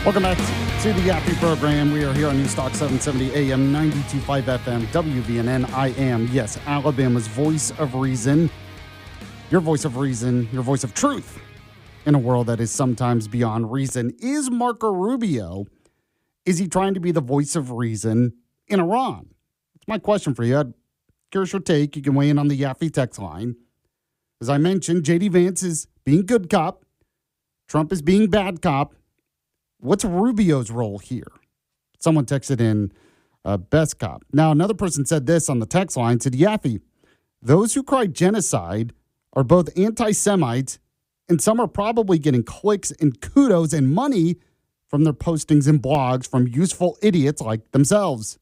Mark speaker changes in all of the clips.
Speaker 1: Welcome back to the Yaffee program. We are here on Newstalk 770 AM 92.5 FM WVNN. I am, yes, Alabama's voice of reason. Your voice of reason, your voice of truth in a world that is sometimes beyond reason. Is Marco Rubio, is he trying to be the voice of reason in Iran? It's my question for you. I'm curious your take. You can weigh in on the Yaffee text line. As I mentioned, J.D. Vance is being good cop. Trump is being bad cop. What's Rubio's role here? Someone texted in best cop. Now, another person said this on the text line, said, Yaffee, those who cry genocide are both anti-Semites, and some are probably getting clicks and kudos and money from their postings and blogs from useful idiots like themselves.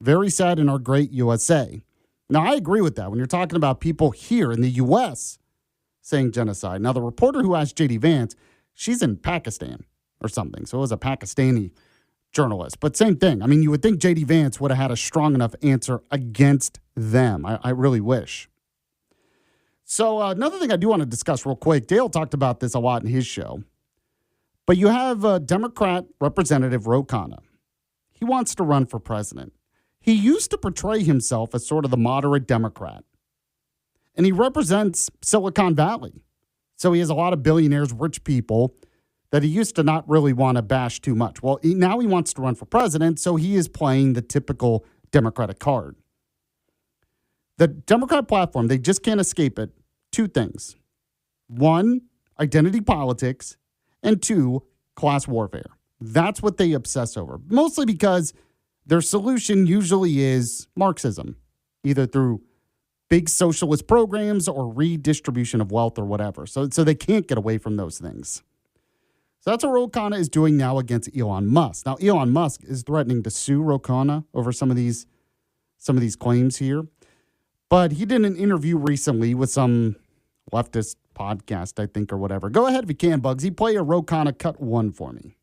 Speaker 1: Very sad in our great USA. Now, I agree with that when you're talking about people here in the U.S. saying genocide. Now, the reporter who asked J.D. Vance, she's in Pakistan or something. So it was a Pakistani journalist. But same thing. I mean, you would think J.D. Vance would have had a strong enough answer against them. I really wish. So another thing I do want to discuss real quick. Dale talked about this a lot in his show. But you have Democrat Representative Ro Khanna. He wants to run for president. He used to portray himself as sort of the moderate Democrat. And he represents Silicon Valley. So he has a lot of billionaires, rich people that he used to not really want to bash too much. Well, now he wants to run for president, so he is playing the typical Democratic card. The Democrat platform, they just can't escape it. Two things. One, identity politics, and two, class warfare. That's what they obsess over, mostly because their solution usually is Marxism, either through big socialist programs or redistribution of wealth or whatever. So they can't get away from those things. So that's what Ro Khanna is doing now against Elon Musk. Now, Elon Musk is threatening to sue Ro Khanna over some of these claims here. But he did an interview recently with some leftist podcast, I think, or whatever. Go ahead if you can, Bugsy. Play a Ro Khanna cut one for me.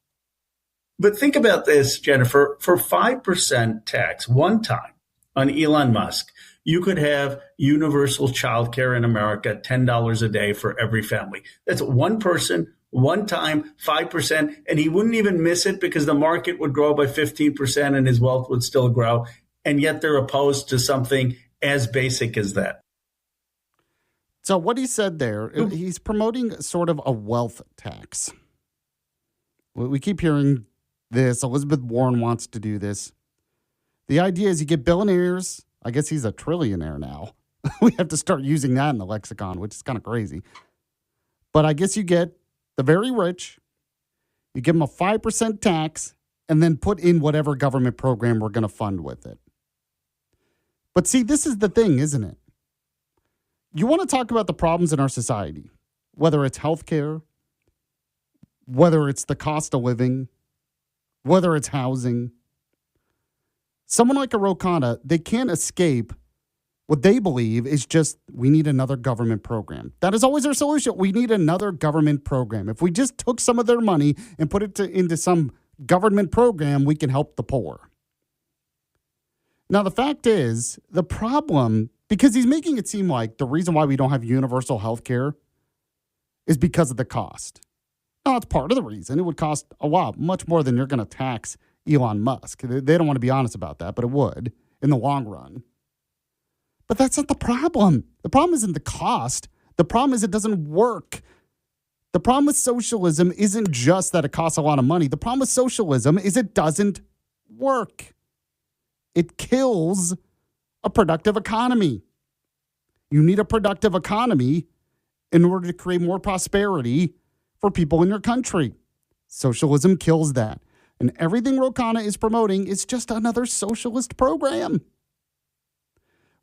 Speaker 2: But think about this, Jennifer. For 5% tax one time on Elon Musk, you could have universal childcare in America, $10 a day for every family. That's one person, one time, 5%, and he wouldn't even miss it because the market would grow by 15% and his wealth would still grow. And yet they're opposed to something as basic as that.
Speaker 1: So what he said there, he's promoting sort of a wealth tax. We keep hearing this. Elizabeth Warren wants to do this. The idea is you get billionaires. I guess he's a trillionaire now. We have to start using that in the lexicon, which is kind of crazy. But I guess you get the very rich, you give them a 5% tax, and then put in whatever government program we're going to fund with it. But see, this is the thing, isn't it? You want to talk about the problems in our society, whether it's healthcare, whether it's the cost of living, whether it's housing. Someone like a Ro Khanna, they can't escape what they believe is just, we need another government program. That is always their solution. We need another government program. If we just took some of their money and put it into some government program, we can help the poor. Now, the fact is, the problem, because he's making it seem like the reason why we don't have universal health care is because of the cost. Now, that's part of the reason. It would cost a lot, much more than you're going to tax Elon Musk. They don't want to be honest about that, but it would in the long run. But that's not the problem. The problem isn't the cost. The problem is it doesn't work. The problem with socialism isn't just that it costs a lot of money. The problem with socialism is it doesn't work. It kills a productive economy. You need a productive economy in order to create more prosperity for people in your country. Socialism kills that. And everything Ro Khanna is promoting is just another socialist program.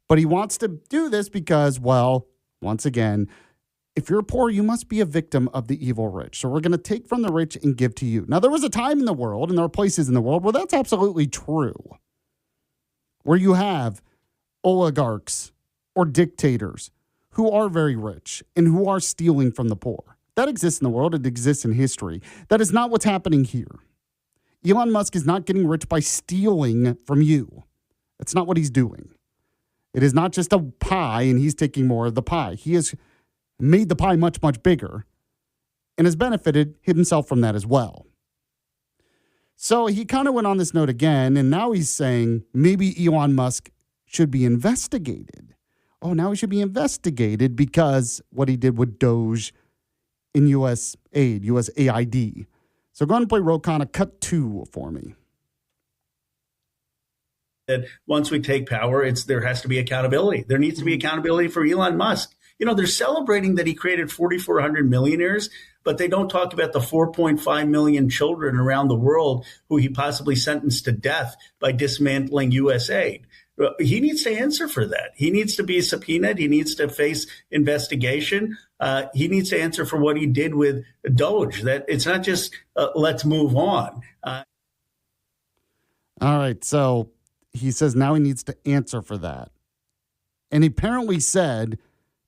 Speaker 1: But he wants to do this because, well, once again, if you're poor, you must be a victim of the evil rich. So we're going to take from the rich and give to you. Now, there was a time in the world, and there are places in the world where that's absolutely true, where you have oligarchs or dictators who are very rich and who are stealing from the poor. That exists in the world. It exists in history. That is not what's happening here. Elon Musk is not getting rich by stealing from you. That's not what he's doing. It is not just a pie and he's taking more of the pie. He has made the pie much, much bigger and has benefited himself from that as well. So he kind of went on this note again, and now he's saying maybe Elon Musk should be investigated. Oh, now he should be investigated because what he did with Doge in U.S. aid, USAID. So go ahead and play roll kind of cut 2 for me.
Speaker 2: That once we take power, there has to be accountability. There needs to be accountability for Elon Musk. They're celebrating that he created 4,400 millionaires, but they don't talk about the 4.5 million children around the world who he possibly sentenced to death by dismantling USAID. He needs to answer for that. He needs to be subpoenaed. He needs to face investigation. He needs to answer for what he did with Doge. That it's not just let's move on.
Speaker 1: All right. So he says now he needs to answer for that. And he apparently said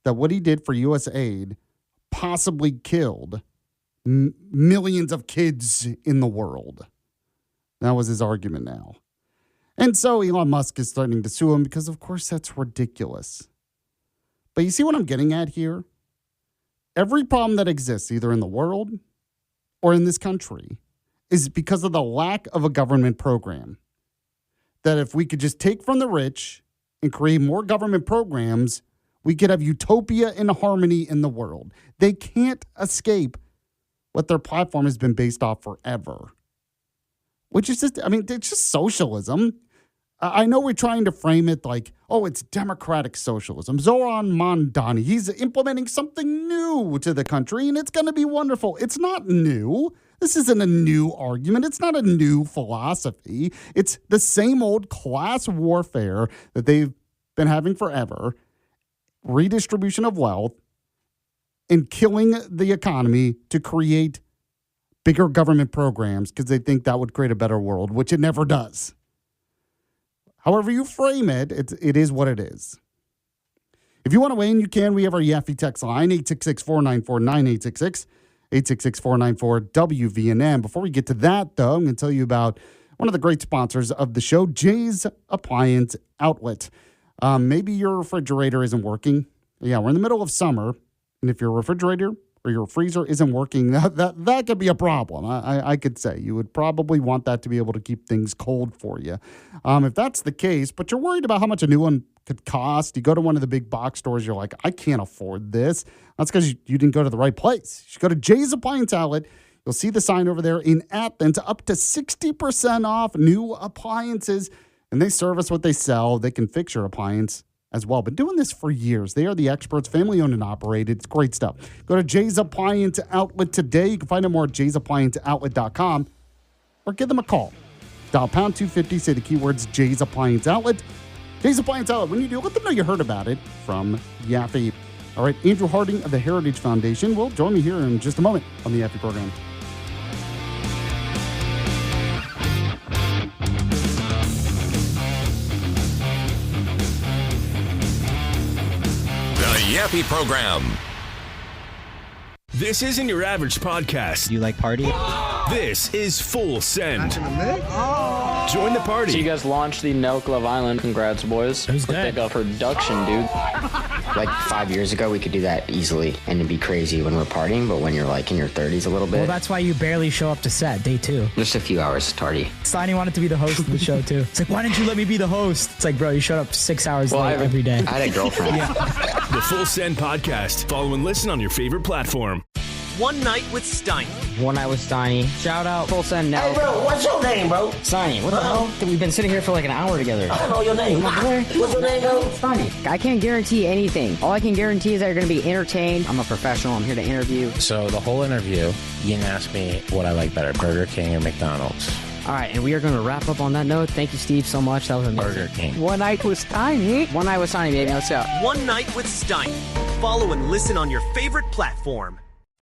Speaker 1: that what he did for USAID possibly killed millions of kids in the world. That was his argument now. And so Elon Musk is threatening to sue him because, of course, that's ridiculous. But you see what I'm getting at here? Every problem that exists, either in the world or in this country, is because of the lack of a government program. That if we could just take from the rich and create more government programs, we could have utopia and harmony in the world. They can't escape what their platform has been based off forever. Which is just, it's just socialism. I know we're trying to frame it like, oh, it's democratic socialism. Zoran Mondani, he's implementing something new to the country, and it's going to be wonderful. It's not new. This isn't a new argument. It's not a new philosophy. It's the same old class warfare that they've been having forever. Redistribution of wealth and killing the economy to create bigger government programs because they think that would create a better world, which it never does. However you frame it, it is what it is. If you want to weigh in, you can. We have our Yaffee text line, 866-494-9866, 866-494-WVNM. Before we get to that, though, I'm going to tell you about one of the great sponsors of the show, Jay's Appliance Outlet. Maybe your refrigerator isn't working. Yeah, we're in the middle of summer, and if your refrigerator or your freezer isn't working, that could be a problem. I could say you would probably want that to be able to keep things cold for you. If that's the case, but you're worried about how much a new one could cost, you go to one of the big box stores, you're like, I can't afford this. That's because you didn't go to the right place. You should go to Jay's Appliance Outlet. You'll see the sign over there in Athens, up to 60% off new appliances. And they service what they sell. They can fix your appliance as well. Been doing this for years. They are the experts, family owned and operated. It's great stuff. Go to Jay's Appliance Outlet today. You can find out more at jaysapplianceoutlet.com or give them a call. Dial pound 250, say the keywords Jay's Appliance Outlet. Jay's Appliance Outlet. When you do, let them know you heard about it from Yaffee. All right, Andrew Harding of the Heritage Foundation will join me here in just a moment on the Yaffee program.
Speaker 3: Yaffee program.
Speaker 4: This isn't your average podcast.
Speaker 5: You like party?
Speaker 4: This is Full Send. Join the party.
Speaker 6: So you guys launched the Nelk Love Island. Congrats, boys.
Speaker 5: Who's
Speaker 6: Like a production, dude.
Speaker 7: Like 5 years ago, we could do that easily and it'd be crazy when we're partying, but when you're like in your 30s a little bit.
Speaker 5: Well, that's why you barely show up to set, day 2.
Speaker 7: Just a few hours tardy.
Speaker 5: Steiny wanted to be the host of the show, too. It's like, why didn't you let me be the host? It's like, bro, you showed up 6 hours late every day.
Speaker 7: I had a girlfriend.
Speaker 4: The Full Send podcast. Follow and listen on your favorite platform.
Speaker 8: One Night with Steiny.
Speaker 7: One Night with Steiny. Shout out Full Send now.
Speaker 9: Hey, bro, what's your name, bro?
Speaker 7: Steiny, what the hell? We've been sitting here for like an hour together.
Speaker 9: I don't know your name. What's your name, bro?
Speaker 7: Steiny. I can't guarantee anything. All I can guarantee is that you're going to be entertained. I'm a professional. I'm here to interview.
Speaker 10: So the whole interview, you can ask me what I like better, Burger King or McDonald's.
Speaker 7: All right, and we are going to wrap up on that note. Thank you, Steve, so much. That was amazing.
Speaker 10: Burger King.
Speaker 7: One Night with Steiny. One Night with Steiny, baby. Let's go.
Speaker 8: One Night with Steiny. Follow and listen on your favorite platform.